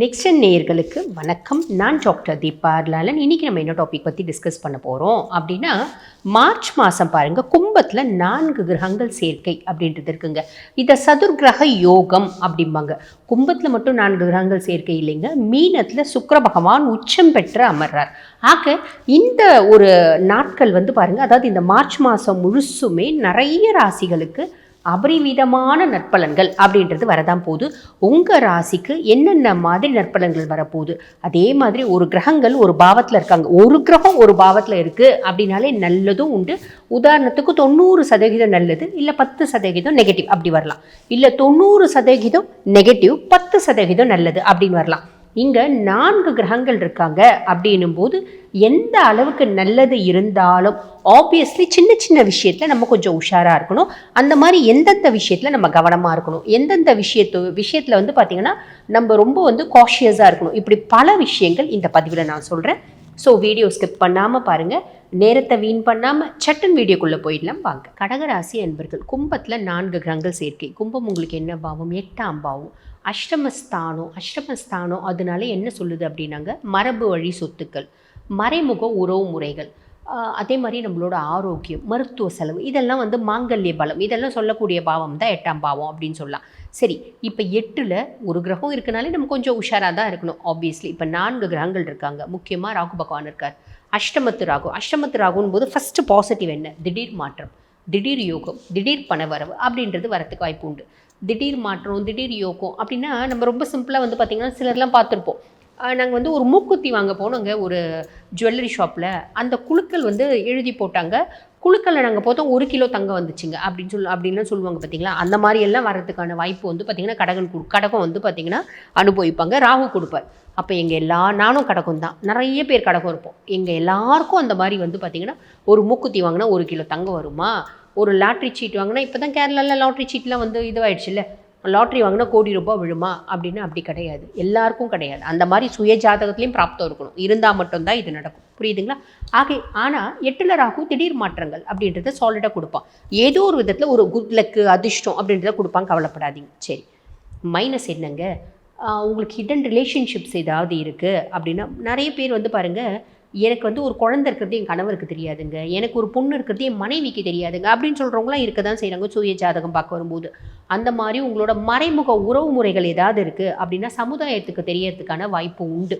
Next நேயர்களுக்கு வணக்கம். நான் டாக்டர் தீபா லாலன். இன்றைக்கி நம்ம என்ன டாபிக் பற்றி டிஸ்கஸ் பண்ண போகிறோம் அப்படின்னா, மார்ச் மாதம் பாருங்கள், கும்பத்தில் 4 கிரகங்கள் சேர்க்கை அப்படின்றது இருக்குங்க. இதை சதுர்கிரக யோகம் அப்படிம்பாங்க. கும்பத்தில் மட்டும் 4 கிரகங்கள் சேர்க்கை இல்லைங்க, மீனத்தில் சுக்கிர பகவான் உச்சம் பெற்று அமர்றார். ஆக இந்த ஒரு நாட்கள் பாருங்கள், அதாவது இந்த மார்ச் மாதம் முழுசுமே நிறைய ராசிகளுக்கு அபரிவிதமான நற்பலன்கள் அப்படின்றது வரதான் போகுது. உங்கள் ராசிக்கு என்னென்ன மாதிரி நற்பலன்கள் வரப்போகுது, அதே மாதிரி ஒரு கிரகங்கள் ஒரு பாவத்தில் இருக்காங்க, ஒரு கிரகம் ஒரு பாவத்தில் இருக்குது அப்படின்னாலே நல்லதும் உண்டு. உதாரணத்துக்கு 90% நல்லது, இல்லை 10% நெகட்டிவ் அப்படி வரலாம். இல்லை 90% நெகட்டிவ், 10% நல்லது அப்படின்னு வரலாம். இங்கே 4 கிரகங்கள் இருக்காங்க அப்படின்னும் போது எந்த அளவுக்கு நல்லது இருந்தாலும் ஆப்வியஸ்லி சின்ன சின்ன விஷயத்தில் நம்ம கொஞ்சம் உஷாராக இருக்கணும். அந்த மாதிரி எந்தெந்த விஷயத்தில் நம்ம கவனமாக இருக்கணும், எந்தெந்த விஷயத்தில் பார்த்திங்கன்னா நம்ம ரொம்ப காஷியஸாக இருக்கணும். இப்படி பல விஷயங்கள் இந்த பதிவில் நான் சொல்கிறேன். ஸோ வீடியோ ஸ்கிப் பண்ணாமல் பாருங்கள், நேரத்தை வீண் பண்ணாமல் சட்டன் வீடியோக்குள்ளே போயிடலாம் வாங்க. கடகராசி அன்பர்கள், கும்பத்தில் 4 கிரகங்கள் சேர்க்கை. கும்பம் உங்களுக்கு என்ன பாவம்? 8ஆம் பாவம், அஷ்டமஸ்தானம். அதனால என்ன சொல்லுது அப்படின்னாங்க, மரபு வழி சொத்துக்கள், மறைமுக உறவு முறைகள், அதே மாதிரி நம்மளோட ஆரோக்கியம், மருத்துவ செலவு, இதெல்லாம் மாங்கல்ய பலம், இதெல்லாம் சொல்லக்கூடிய பாவம் தான் 8ஆம் பாவம் அப்படின்னு சொல்லலாம். சரி, இப்போ 8ல் ஒரு கிரகம் இருக்குனாலே நம்ம கொஞ்சம் உஷாராக தான் இருக்கணும் ஆப்வியஸ்லி. இப்போ 4 கிரகங்கள் இருக்காங்க, முக்கியமாக ராகு பகவான் இருக்கார். அஷ்டமத்து ராகுன்னு போது ஃபஸ்ட்டு பாசிட்டிவ் என்ன? திடீர் மாற்றம், திடீர் யோகம், திடீர் பணவரவு அப்படின்றது வரத்துக்கு வாய்ப்பு உண்டு. திடீர் மாற்றம், திடீர் யோகம் அப்படின்னா நம்ம ரொம்ப சிம்பிளாக பார்த்திங்கன்னா சிலர்லாம் பார்த்துருப்போம். நாங்கள் ஒரு மூக்குத்தி வாங்க போனோங்க ஒரு ஜுவல்லரி ஷாப்பில். அந்த குழுக்கள் எழுதி போட்டாங்க. குழுக்களில் நாங்கள் பார்த்தோம் 1 கிலோ தங்கம் வந்துச்சுங்க அப்படின்னு சொல்லுவாங்க பார்த்தீங்களா. அந்த மாதிரி எல்லாம் வரதுக்கான வாய்ப்பு பார்த்திங்கன்னா கடகம் பார்த்திங்கன்னா அனுபவிப்பாங்க. ராகு கொடுப்பார். அப்போ நானும் கடகம் தான், நிறைய பேர் கடகம் இருப்போம். எங்கள் எல்லாருக்கும் அந்த மாதிரி பார்த்திங்கன்னா ஒரு மூக்குத்தி வாங்கினா 1 கிலோ தங்கம் வருமா, ஒரு லாட்ரி சீட் வாங்கினா, இப்போ தான் கேரளாவில் லாட்ரி சீட்லாம் இதுவாகிடுச்சுல்ல, லாட்ரி வாங்கினா கோடி ரூபாய் விழுமா அப்படின்னு அப்படி கிடையாது, எல்லாருக்கும் கிடையாது. அந்த மாதிரி சுய ஜாதகத்துலேயும் பிராப்தம் இருக்கணும், இருந்தால் மட்டும்தான் இது நடக்கும். புரியுதுங்களா? ஆனால் 8ல் ராகு திடீர் மாற்றங்கள் அப்படின்றத சாலிடாக கொடுப்பான். ஏதோ ஒரு விதத்தில் ஒரு குட் லக்கு, அதிர்ஷ்டம் அப்படின்றத கொடுப்பாங்க, கவலைப்படாதீங்க. சரி, மைனஸ் என்னங்க, உங்களுக்கு ஹிடன் ரிலேஷன்ஷிப்ஸ் ஏதாவது இருக்குது அப்படின்னா, நிறைய பேர் பாருங்கள், எனக்கு ஒரு குழந்தை இருக்கிறது என் கணவருக்கு தெரியாதுங்க, எனக்கு ஒரு பொண்ணு இருக்கிறது என் மனைவிக்கு தெரியாதுங்க அப்படின்னு சொல்கிறவங்களாம் இருக்க தான் செய்கிறாங்க சுய ஜாதகம் பார்க்க வரும்போது. அந்த மாதிரி உங்களோட மறைமுக உறவு முறைகள் ஏதாவது இருக்குது அப்படின்னா சமுதாயத்துக்கு தெரியறதுக்கான வாய்ப்பு உண்டு.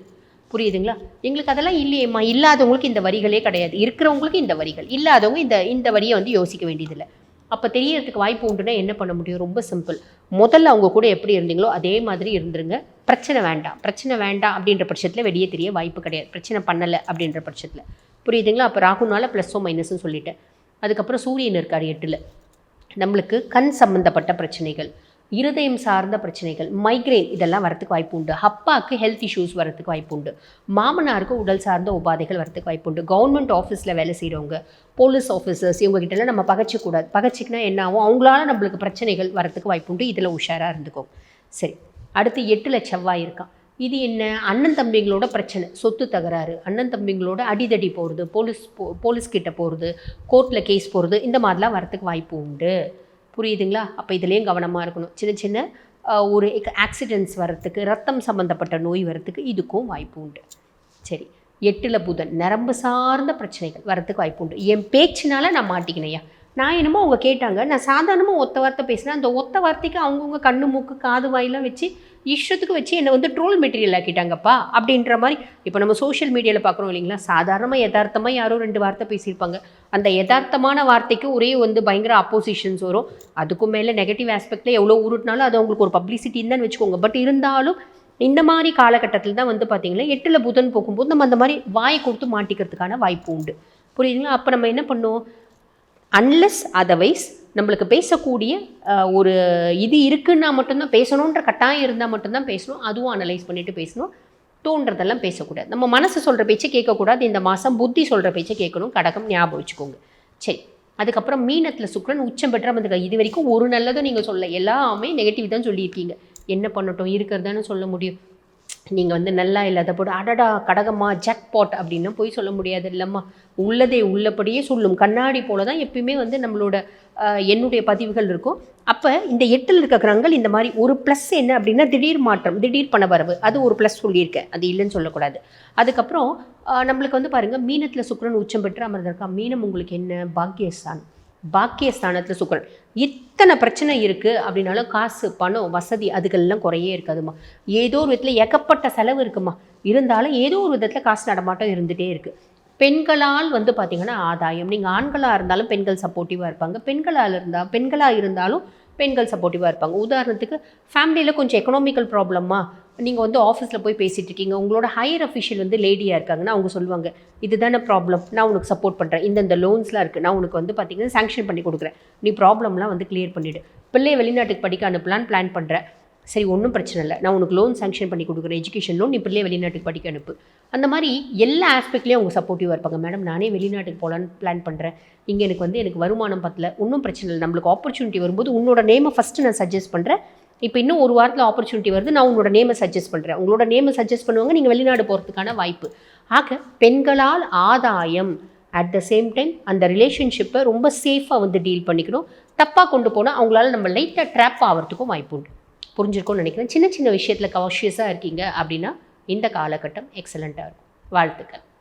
புரியுதுங்களா? எங்களுக்கு அதெல்லாம் இல்லையேம்மா, இல்லாதவங்களுக்கு இந்த வரிகளே கிடையாது, இருக்கிறவங்களுக்கு இந்த வரிகள், இல்லாதவங்க இந்த வரியை யோசிக்க வேண்டியதில்லை. அப்போ தெரியறதுக்கு வாய்ப்பு உண்டுன்னா என்ன பண்ண முடியும்? ரொம்ப சிம்பிள். முதல்ல அவங்க கூட எப்படி இருந்தீங்களோ அதே மாதிரி இருந்துருங்க. பிரச்சனை வேண்டாம் அப்படின்ற பட்சத்தில் வெளியே தெரிய வாய்ப்பு கிடையாது, பிரச்சனை பண்ணலை அப்படின்ற பட்சத்தில். புரியுதுங்களா? அப்போ ராகுனால ப்ளஸ்ஸோ மைனஸ்ன்னு சொல்லிட்டேன். அதுக்கப்புறம் சூரியன் இருக்கார் 8ல். நம்மளுக்கு கண் சம்மந்தப்பட்ட பிரச்சனைகள், இருதயம் சார்ந்த பிரச்சனைகள், மைக்ரைன், இதெல்லாம் வரத்துக்கு வாய்ப்பு உண்டு. அப்பாவுக்கு ஹெல்த் இஷ்யூஸ் வரத்துக்கு வாய்ப்பு உண்டு. மாமனாருக்கு உடல் சார்ந்த உபாதைகள் வரத்துக்கு வாய்ப்பு உண்டு. கவர்மெண்ட் ஆஃபீஸில் வேலை செய்கிறவங்க, போலீஸ் ஆஃபீஸர்ஸ், இவங்ககிட்டலாம் நம்ம பகச்சிக்கூடாது. பகச்சிக்கினா என்ன ஆகும்? அவங்களால நம்மளுக்கு பிரச்சனைகள் வரத்துக்கு வாய்ப்பு உண்டு. இதில் உஷாராக இருந்துக்கோங்க. சரி, அடுத்து 8ல் செவ்வாய் இருக்கான். இது என்ன? அண்ணன் தம்பிங்களோட பிரச்சனை, சொத்து தகராறு, அண்ணன் தம்பிங்களோட அடிதடி போகிறது, போலீஸ்கிட்ட போகிறது, கோர்ட்டில் கேஸ் போகிறது, இந்த மாதிரிலாம் வரத்துக்கு வாய்ப்பு உண்டு. புரியுதுங்களா? அப்போ இதுலேயும் கவனமாக இருக்கணும். சின்ன சின்ன ஒரு ஆக்சிடென்ட்ஸ் வரத்துக்கு, ரத்தம் சம்மந்தப்பட்ட நோய் வரத்துக்கு இதுக்கும் வாய்ப்பு உண்டு. சரி, 8ல் புதன், நரம்பு சார்ந்த பிரச்சனைகள் வரத்துக்கு வாய்ப்பு உண்டு. என் பேச்சினால நான் மாட்டிக்கினையா, நான் என்னமோ அவங்க கேட்டாங்க, நான் சாதாரணமாக ஒத்த வார்த்தை பேசினேன், அந்த ஒத்த வார்த்தைக்கு அவங்கவுங்க கண்ணு மூக்கு காது வாயிலாம் வச்சு இஷ்டத்துக்கு வச்சு என்னை ட்ரோல் மெட்டீரியல் ஆக்கிட்டாங்கப்பா அப்படின்ற மாதிரி. இப்போ நம்ம சோஷியல் மீடியாவில் பார்க்குறோம் இல்லைங்களா, சாதாரணமாக யதார்த்தமாக யாரோ 2 வார்த்தை பேசியிருப்பாங்க, அந்த யதார்த்தமான வார்த்தைக்கு ஒரே பயங்கர அப்போசிஷன்ஸ் வரும். அதுக்கும் மேலே நெகட்டிவ் ஆஸ்பெக்டில் எவ்வளோ உருட்டினாலும் அது அவங்களுக்கு ஒரு பப்ளிசிட்டின்னு தான் வச்சுக்கோங்க. பட் இருந்தாலும் இந்த மாதிரி காலகட்டத்தில் தான் பார்த்தீங்கன்னா 8ல் புதன் போகும்போது நம்ம அந்த மாதிரி வாயை கொடுத்து மாட்டிக்கிறதுக்கான வாய்ப்பு உண்டு. புரியுதுங்களா? அப்போ நம்ம என்ன பண்ணோம், அன்லெஸ் அதர்வைஸ் நம்மளுக்கு பேசக்கூடிய ஒரு இது இருக்குன்னா மட்டும்தான் பேசணுன்ற கட்டாயம் இருந்தால் மட்டும்தான் பேசணும். அதுவும் அனலைஸ் பண்ணிவிட்டு பேசணும். தோன்றதெல்லாம் பேசக்கூடாது. நம்ம மனசு சொல்கிற பேச்சை கேட்கக்கூடாது. இந்த மாதம் புத்தி சொல்கிற பேச்சை கேட்கணும். கடகம், ஞாபகம் வச்சுக்கோங்க. சரி, அதுக்கப்புறம் மீனத்தில் சுக்கிரன் உச்சம் பெற்ற வந்துருக்க. இது வரைக்கும் ஒரு நல்லதும் நீங்கள் சொல்ல, எல்லாமே நெகட்டிவ் தான் சொல்லியிருக்கீங்க. என்ன பண்ணட்டும், இருக்கிறதானு சொல்ல முடியும். நீங்கள் வந்து நல்லா இல்லாத போட்டு அடடா கடகம்மா ஜாக்பாட் அப்படின்னா போய் சொல்ல முடியாது இல்லைம்மா. உள்ளதே உள்ளபடியே சொல்லும். கண்ணாடி போல தான் எப்பயுமே வந்து நம்மளோட என்னுடைய பதிவுகள் இருக்கும். அப்போ இந்த 8ல் இருக்க கிரகங்கள் இந்த மாதிரி ஒரு ப்ளஸ் என்ன அப்படின்னா திடீர் மாற்றம், திடீர் பணவரவு, அது ஒரு ப்ளஸ் சொல்லியிருக்கேன், அது இல்லைன்னு சொல்லக்கூடாது. அதுக்கப்புறம் நம்மளுக்கு வந்து பாருங்கள், மீனத்தில் சுக்கிரன் உச்சம் பெற்று அமர்ந்திருக்கா. மீனம் உங்களுக்கு என்ன பாக்கியஸ்தானம், பாக்கியஸ்தானத்தில் சுக்கிரன். இத்தனை பிரச்சனை இருக்குது அப்படின்னாலும் காசு பணம் வசதி அதுக்கெல்லாம் குறையே இருக்காதுமா. ஏதோ ஒரு விதத்தில் ஏகப்பட்ட செலவு இருக்குமா, இருந்தாலும் ஏதோ ஒரு விதத்தில் காசு நடமாட்டம் இருந்துகிட்டே இருக்குது. பெண்களால் வந்து பார்த்திங்கன்னா ஆதாயம். நீங்கள் ஆண்களாக இருந்தாலும் பெண்கள் சப்போர்ட்டிவாக இருப்பாங்க, பெண்களாக இருந்தாலும் பெண்கள் சப்போர்ட்டிவாக இருப்பாங்க. உதாரணத்துக்கு ஃபேமிலியில் கொஞ்சம் எக்கனாமிக்கல் ப்ராப்ளமா, நீங்கள் வந்து ஆஃபீஸில் போய் பேசிகிட்டு இருக்கீங்க, உங்களோட ஹையர் அஃபிஷியல் வந்து லேடியாக இருக்காங்கன்னா அவங்க சொல்லுவாங்க, இதுதானே ப்ராப்ளம், நான் உனக்கு சப்போர்ட் பண்ணுறேன், இந்த லோன்ஸ்லாம் இருக்குது, நான் உனக்கு வந்து பார்த்திங்கன்னா சாங்ஷன் பண்ணி கொடுக்குறேன், நீ ப்ராப்ளம்லாம் வந்து கிளியர் பண்ணிவிடு. பிள்ளையை வெளிநாட்டுக்கு படிக்க அனுப்பலான்னு பிளான் பண்ணுறேன், சரி ஒன்றும் பிரச்சனை இல்லை, நான் உனக்கு லோன் சாங்ஷன் பண்ணி கொடுக்குறேன், எஜுகேஷன் லோன், நீ பிள்ளையை வெளிநாட்டுக்கு படிக்க அனுப்பு. அந்த மாதிரி எல்லா ஆஸ்பெக்ட்லேயும் அவங்க சப்போர்ட்டிவாக இருப்பாங்க. மேடம் நானே வெளிநாட்டுக்கு போகலான்னு பிளான் பண்ணுறேன், இங்கே எனக்கு வருமானம் பத்தல, ஒன்றும் பிரச்சனை இல்லை, நம்மளுக்கு ஆப்பர்ச்சுனிட்டி வரும்போது உன்னோட நேமை ஃபஸ்ட்டு நான் சஜஸ்ட் பண்ணுறேன், இப்போ இன்னும் ஒரு வாரத்தில் ஆப்பர்ச்சுனிட்டி வருது, நான் உங்களோட நேமை சஜஸ்ட் பண்ணுறேன், உங்களோட நேமை சஜஸ்ட் பண்ணுவாங்க, நீங்கள் வெளிநாடு போகிறதுக்கான வாய்ப்பு. ஆக பெண்களால் ஆதாயம், அட் த சேம் டைம் அந்த ரிலேஷன்ஷிப்பை ரொம்ப சேஃபாக வந்து டீல் பண்ணிக்கணும். தப்பாக கொண்டு போனால் அவங்களால நம்ம லைட்டாக ட்ராப் ஆகிறதுக்கும் வாய்ப்பு உண்டு. புரிஞ்சிருக்கும்னு நினைக்கிறேன். சின்ன சின்ன விஷயத்தில் காஷியஸாக இருக்கீங்க அப்படின்னா இந்த காலகட்டம் எக்ஸலண்ட்டாக இருக்கும். வாழ்த்துக்கள்.